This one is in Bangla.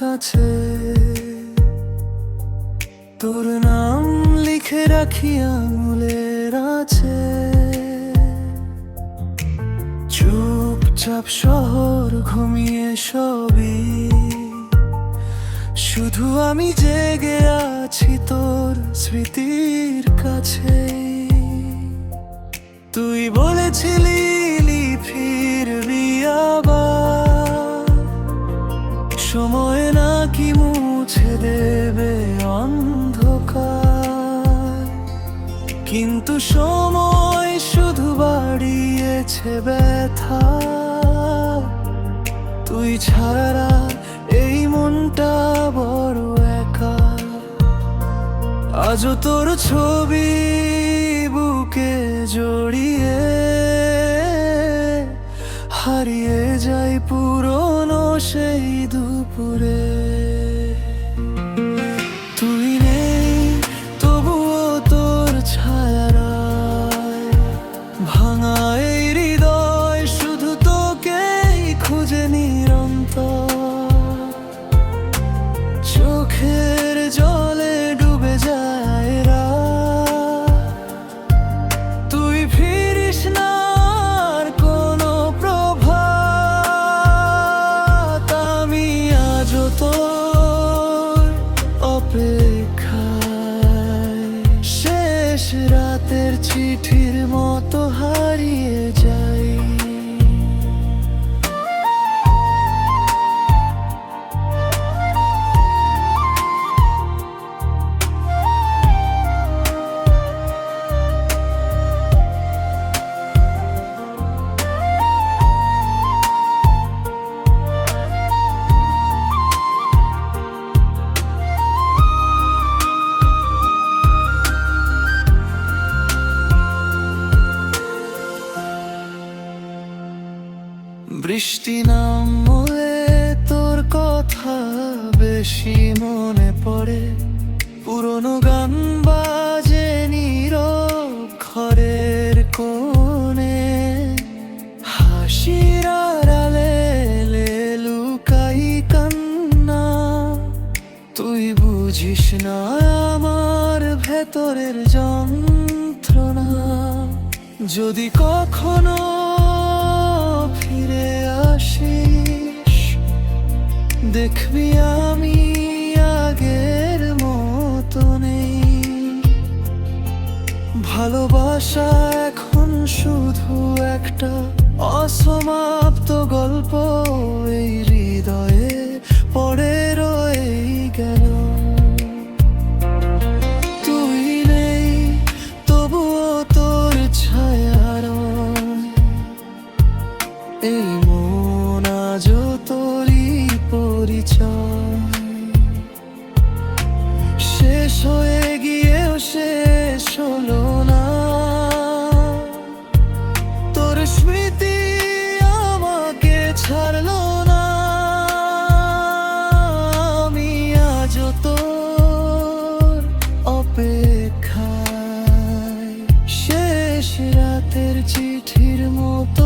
কাছে তোর নাম লিখে রাখি আঙুলের আছে। চুপচাপ শহর ঘুমিয়ে সবই, শুধু আমি জেগে আছি তোর স্মৃতির কাছে। তুই বলেছিলি ফিরবি আবার, সময় নাকি মুছে দেবে অন্ধকার, কিন্তু সময় শুধু বাড়িয়েছে ব্যথা। তুই ছাড়া এই মনটা বড় একা, আজও তোর ছবি বুকে জড়িয়ে হারিয়ে যাই পুরনো সেই দুপুরে। তুই নেই তবুও তোর ছায়ারায় ভাঙা এই হৃদয় শুধু তোকেই খুঁজে নিরন্তর। চোখের জলে ডুবে যায় রাত, তুই ফিরিস না আর কোনো প্রভাত। আমি আজও তোর অপেক্ষায়, শেষ রাতের চিঠির মতো হারিয়ে যাই। বৃষ্টি নামলে তোর কথা বেশি মনে পড়ে, পুরনো গান বাজে নীরব ঘরের কোণে। হাসির আড়ালে লুকাই কান্না, তুই বুঝিস না আমার ভেতরের যন্ত্রণা। যদি কখনো ফিরে আসিস, দেখবি আমি আগের মতো নেই। ভালোবাসা এখন শুধু একটা অসমাপ্ত গল্প, এই হৃদয়ে পড়ে রয়ে গেল। তুই নেই তবুও তোর ছায়ার, এই মন আজও তোরই পরিচয়। শেষ হয়ে গিয়েও শেষ হলো না, তোর স্মৃতি আমাকে ছাড়লো না। আমি আজও তোর অপেক্ষায়, শেষ রাতের চিঠির মতো